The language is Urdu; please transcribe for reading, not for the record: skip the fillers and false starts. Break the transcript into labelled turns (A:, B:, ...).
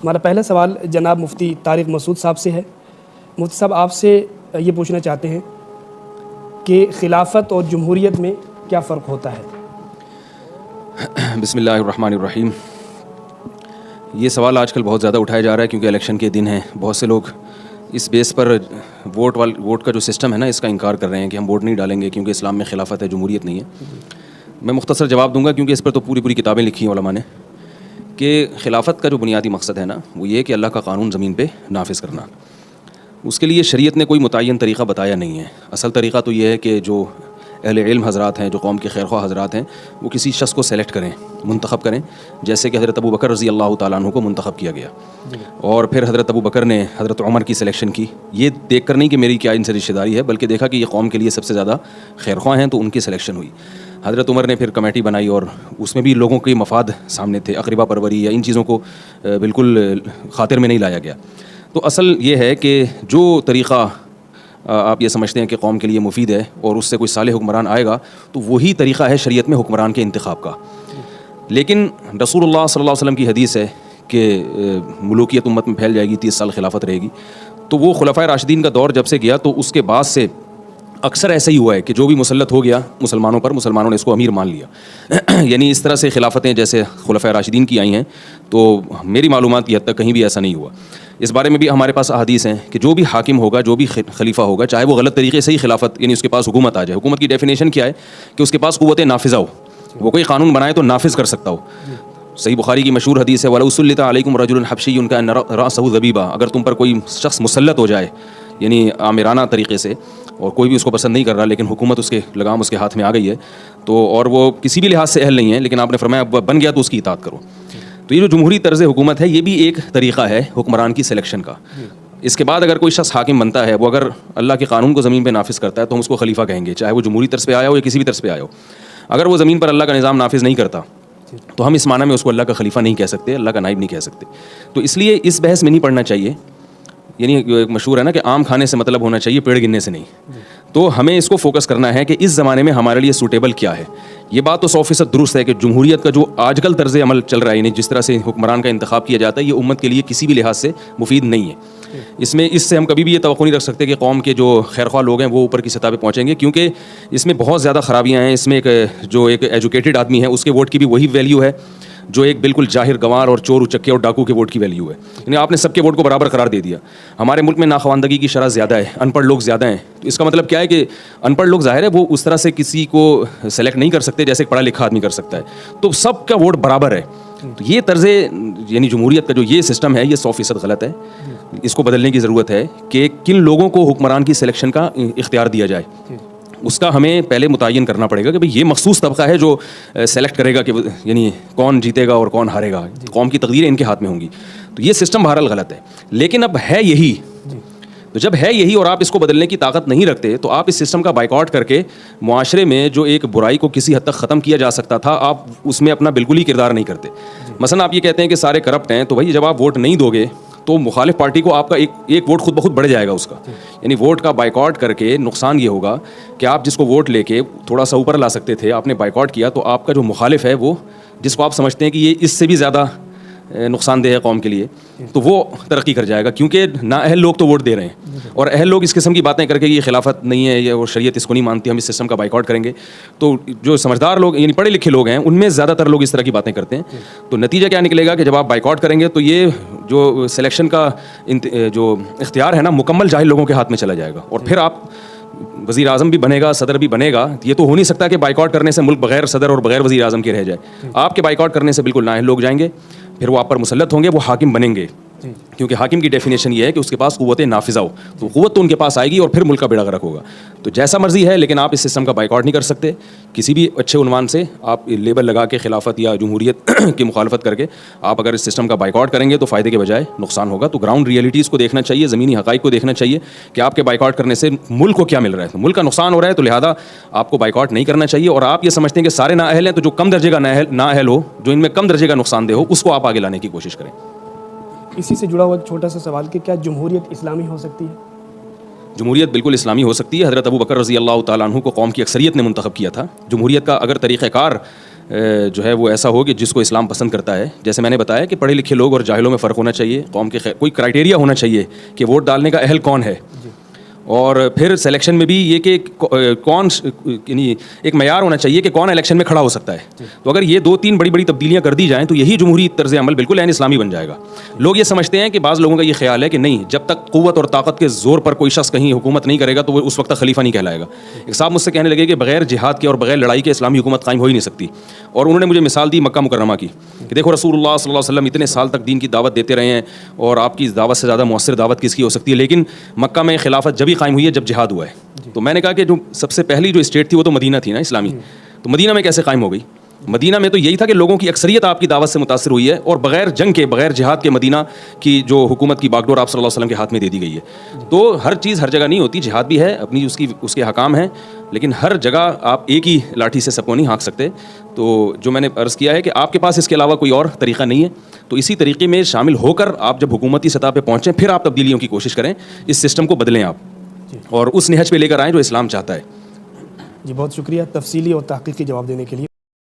A: ہمارا پہلا سوال جناب مفتی طارق مسعود صاحب سے ہے. مفتی صاحب آپ سے یہ پوچھنا چاہتے ہیں کہ خلافت اور جمہوریت میں کیا فرق ہوتا ہے؟
B: بسم اللہ الرحمن الرحیم. یہ سوال آج کل بہت زیادہ اٹھایا جا رہا ہے کیونکہ الیکشن کے دن ہیں. بہت سے لوگ اس بیس پر ووٹ کا جو سسٹم ہے نا اس کا انکار کر رہے ہیں کہ ہم ووٹ نہیں ڈالیں گے کیونکہ اسلام میں خلافت ہے، جمہوریت نہیں ہے. میں مختصر جواب دوں گا کیونکہ اس پر تو پوری کتابیں لکھی ہیں علماء نے کہ خلافت کا جو بنیادی مقصد ہے نا وہ یہ کہ اللہ کا قانون زمین پہ نافذ کرنا. اس کے لیے شریعت نے کوئی متعین طریقہ بتایا نہیں ہے. اصل طریقہ تو یہ ہے کہ جو اہل علم حضرات ہیں، جو قوم کے خیرخواہ حضرات ہیں، وہ کسی شخص کو سلیکٹ کریں، منتخب کریں، جیسے کہ حضرت ابو بکر رضی اللہ تعالیٰ عنہ کو منتخب کیا گیا. اور پھر حضرت ابو بکر نے حضرت عمر کی سلیکشن کی، یہ دیکھ کر نہیں کہ میری کیا ان سے رشتہ داری ہے، بلکہ دیکھا کہ یہ قوم کے لیے سب سے زیادہ خیرخواہ ہیں تو ان کی سلیکشن ہوئی. حضرت عمر نے پھر کمیٹی بنائی اور اس میں بھی لوگوں کے مفاد سامنے تھے، اقربا پروری یا ان چیزوں کو بالکل خاطر میں نہیں لایا گیا. تو اصل یہ ہے کہ جو طریقہ آپ یہ سمجھتے ہیں کہ قوم کے لیے مفید ہے اور اس سے کوئی صالح حکمران آئے گا تو وہی طریقہ ہے شریعت میں حکمران کے انتخاب کا. لیکن رسول اللہ صلی اللہ علیہ وسلم کی حدیث ہے کہ ملوکیت امت میں پھیل جائے گی، 30 سال خلافت رہے گی. تو وہ خلفائے راشدین کا دور جب سے گیا تو اس کے بعد سے اکثر ایسا ہی ہوا ہے کہ جو بھی مسلط ہو گیا مسلمانوں پر، مسلمانوں نے اس کو امیر مان لیا. یعنی اس طرح سے خلافتیں جیسے خلفائے راشدین کی آئی ہیں تو میری معلومات کی حد تک کہیں بھی ایسا نہیں ہوا. اس بارے میں بھی ہمارے پاس احادیث ہیں کہ جو بھی حاکم ہوگا، جو بھی خلیفہ ہوگا، چاہے وہ غلط طریقے سے ہی خلافت یعنی اس کے پاس حکومت آ جائے. حکومت کی ڈیفینیشن کیا ہے کہ اس کے پاس قوت نافذہ ہو، وہ کوئی قانون بنائے تو نافذ کر سکتا ہو. صحیح بخاری کی مشہور حدیث ہے وَلَوْ سُلِّطَ عَلَيْكُمْ رَجُلٌ حَبْشِيٌّ كَأَنَّ رَأْسَهُ ذَبِيبًا. اگر تم پر کوئی شخص مسلط ہو جائے یعنی آمرانہ طریقے سے اور کوئی بھی اس کو پسند نہیں کر رہا لیکن حکومت اس کے لگام اس کے ہاتھ میں آ گئی ہے تو اور وہ کسی بھی لحاظ سے اہل نہیں ہے لیکن آپ نے فرمایا بن گیا تو اس کی اطاعت کرو. تو یہ جو جمہوری طرز حکومت ہے یہ بھی ایک طریقہ ہے حکمران کی سلیکشن کا. اس کے بعد اگر کوئی شخص حاکم بنتا ہے وہ اگر اللہ کے قانون کو زمین پہ نافذ کرتا ہے تو ہم اس کو خلیفہ کہیں گے، چاہے وہ جمہوری طرز پہ آیا ہو یا کسی بھی طرز پہ آیا ہو. اگر وہ زمین پر اللہ کا نظام نافذ نہیں کرتا تو ہم اس معنی میں اس کو اللہ کا خلیفہ نہیں کہہ سکتے، اللہ کا نائب نہیں کہہ سکتے. تو اس لیے اس بحث میں نہیں پڑھنا چاہیے. یعنی ایک مشہور ہے نا کہ آم کھانے سے مطلب ہونا چاہیے، پیڑ گننے سے نہیں. تو ہمیں اس کو فوکس کرنا ہے کہ اس زمانے میں ہمارے لیے سوٹیبل کیا ہے. یہ بات تو 100% درست ہے کہ جمہوریت کا جو آج کل طرز عمل چل رہا ہے یعنی جس طرح سے حکمران کا انتخاب کیا جاتا ہے یہ امت کے لیے کسی بھی لحاظ سے مفید نہیں ہے. اس سے ہم کبھی بھی یہ توقع نہیں رکھ سکتے کہ قوم کے جو خیرخواہ لوگ ہیں وہ اوپر کی سطح پہ پہنچیں گے، کیونکہ اس میں بہت زیادہ خرابیاں ہیں. اس میں ایک ایجوکیٹڈ آدمی ہے اس کے ووٹ کی بھی وہی ویلیو ہے جو ایک بالکل جاہر گنوار اور چور اچکے اور ڈاکو کے ووٹ کی ویلیو ہے. یعنی آپ نے سب کے ووٹ کو برابر قرار دے دیا. ہمارے ملک میں ناخواندگی کی شرح زیادہ ہے، ان پڑھ لوگ زیادہ ہیں. تو اس کا مطلب کیا ہے کہ ان پڑھ لوگ ظاہر ہے وہ اس طرح سے کسی کو سلیکٹ نہیں کر سکتے جیسے پڑھا لکھا آدمی کر سکتا ہے. تو سب کا ووٹ برابر ہے. تو یہ طرز یعنی جمہوریت کا جو یہ سسٹم ہے یہ 100% غلط ہے. اس کو بدلنے کی ضرورت ہے کہ کن لوگوں کو حکمران کی سلیکشن کا اختیار دیا جائے. اس کا ہمیں پہلے متعین کرنا پڑے گا کہ بھئی یہ مخصوص طبقہ ہے جو سلیکٹ کرے گا کہ یعنی کون جیتے گا اور کون ہارے گا. قوم کی تقدیریں ان کے ہاتھ میں ہوں گی. تو یہ سسٹم بہرحال غلط ہے. لیکن اب ہے یہی، تو جب ہے یہی اور آپ اس کو بدلنے کی طاقت نہیں رکھتے تو آپ اس سسٹم کا بائیکاٹ کر کے معاشرے میں جو ایک برائی کو کسی حد تک ختم کیا جا سکتا تھا آپ اس میں اپنا بالکل ہی کردار نہیں کرتے. مثلا آپ یہ کہتے ہیں کہ سارے کرپٹ ہیں تو بھائی جب آپ ووٹ نہیں دو گے تو مخالف پارٹی کو آپ کا ایک ووٹ خود بخود بڑھ جائے گا اس کا. یعنی ووٹ کا بائیکاٹ کر کے نقصان یہ ہوگا کہ آپ جس کو ووٹ لے کے تھوڑا سا اوپر لا سکتے تھے آپ نے بائیکاٹ کیا تو آپ کا جو مخالف ہے وہ جس کو آپ سمجھتے ہیں کہ یہ اس سے بھی زیادہ نقصان دہ ہے قوم کے لیے تو وہ ترقی کر جائے گا، کیونکہ نااہل لوگ تو ووٹ دے رہے ہیں اور اہل لوگ اس قسم کی باتیں کر کے یہ خلافت نہیں ہے یہ اور شریعت اس کو نہیں مانتی، ہم اس سسٹم کا بائیکاٹ کریں گے. تو جو سمجھدار لوگ یعنی پڑھے لکھے لوگ ہیں ان میں زیادہ تر لوگ اس طرح کی باتیں کرتے ہیں. تو نتیجہ کیا نکلے گا کہ جب آپ بائیکاٹ کریں گے تو یہ جو سلیکشن کا جو اختیار ہے نا مکمل جاہل لوگوں کے ہاتھ میں چلا جائے گا. اور پھر آپ وزیر اعظم بھی بنے گا، صدر بھی بنے گا. یہ تو ہو نہیں سکتا کہ بائیکاٹ کرنے سے ملک بغیر صدر اور بغیر وزیر اعظم کے رہ جائے. آپ کے بائیکاٹ کرنے سے بالکل نااہل لوگ جائیں گے، پھر وہ آپ پر مسلط ہوں گے، وہ حاکم بنیں گے. کیونکہ حاکم کی ڈیفینیشن یہ ہے کہ اس کے پاس قوت نافذہ ہو. تو قوت تو ان کے پاس آئے گی اور پھر ملک کا بیڑا غرق ہوگا. تو جیسا مرضی ہے لیکن آپ اس سسٹم کا بائیکاٹ نہیں کر سکتے کسی بھی اچھے عنوان سے. آپ لیبل لگا کے خلافت یا جمہوریت کی مخالفت کر کے آپ اگر اس سسٹم کا بائیکاٹ کریں گے تو فائدے کے بجائے نقصان ہوگا. تو گراؤنڈ ریئلٹیز کو دیکھنا چاہیے، زمینی حقائق کو دیکھنا چاہیے کہ آپ کے بائیکاٹ کرنے سے ملک کو کیا مل رہا ہے. ملک کا نقصان ہو رہا ہے تو لہٰذا آپ کو بائیکاٹ نہیں کرنا چاہیے. اور آپ یہ سمجھتے ہیں کہ سارے نااہل ہیں تو جو کم درجے کا نااہل ہو، جو ان میں کم درجے کا نقصان دہ ہو، اس کو آپ آگے لانے کی کوشش کریں.
A: اسی سے جڑا ہوا ایک چھوٹا سا سوال کہ کیا جمہوریت اسلامی ہو سکتی ہے؟
B: جمہوریت بالکل اسلامی ہو سکتی ہے. حضرت ابو بکر رضی اللہ تعالیٰ عنہ کو قوم کی اکثریت نے منتخب کیا تھا. جمہوریت کا اگر طریقہ کار جو ہے وہ ایسا ہو کہ جس کو اسلام پسند کرتا ہے. جیسے میں نے بتایا کہ پڑھے لکھے لوگ اور جاہلوں میں فرق ہونا چاہیے, قوم کے کوئی کرائٹیریا ہونا چاہیے کہ ووٹ ڈالنے کا اہل کون ہے, اور پھر سلیکشن میں بھی یہ کہ کون, یعنی ایک معیار ہونا چاہیے کہ کون الیکشن میں کھڑا ہو سکتا ہے. تو اگر یہ 2-3 بڑی تبدیلیاں کر دی جائیں تو یہی جمہوری طرز عمل بالکل عین اسلامی بن جائے گا. لوگ یہ سمجھتے ہیں کہ بعض لوگوں کا یہ خیال ہے کہ نہیں, جب تک قوت اور طاقت کے زور پر کوئی شخص کہیں حکومت نہیں کرے گا تو وہ اس وقت تک خلیفہ نہیں کہلائے گا. ایک صاحب مجھ سے کہنے لگے کہ بغیر جہاد کے اور بغیر لڑائی کے اسلامی حکومت قائم ہو ہی نہیں سکتی, اور انہوں نے مجھے مثال دی مکہ مکرمہ کی کہ دیکھو رسول اللہ صلی اللہ علیہ وسلم اتنے سال تک دین کی دعوت دیتے رہے ہیں, اور آپ کی دعوت سے زیادہ مؤثر دعوت کس کی ہو سکتی ہے, لیکن مکہ میں خلافت جبھی قائم ہوئی ہے جب جہاد ہوا ہے. تو میں نے کہا کہ جو سب سے پہلی جو اسٹیٹ تھی وہ تو مدینہ تھی نا اسلامی, تو مدینہ میں کیسے قائم ہو گئی؟ مدینہ میں تو یہی تھا کہ لوگوں کی اکثریت آپ کی دعوت سے متاثر ہوئی ہے, اور بغیر جنگ کے بغیر جہاد کے مدینہ کی جو حکومت کی باغڈور آپ صلی اللہ علیہ وسلم کے ہاتھ میں دے دی گئی ہے. تو ہر چیز ہر جگہ نہیں ہوتی, جہاد بھی ہے اپنی اس کے حکام ہیں, لیکن ہر جگہ آپ ایک ہی لاٹھی سے سب کو نہیں ہانک سکتے. تو جو میں نے عرض کیا ہے کہ آپ کے پاس اس کے علاوہ کوئی اور طریقہ نہیں ہے, تو اسی طریقے میں شامل ہو کر آپ جب حکومتی سطح پہ پہنچیں پھر آپ تبدیلیوں کی کوشش کریں, اس سسٹم کو بدلیں آپ, اور اس نہج پہ لے کر آئیں جو اسلام چاہتا ہے.
A: جی بہت شکریہ تفصیلی اور تحقیقی جواب دینے کے لیے.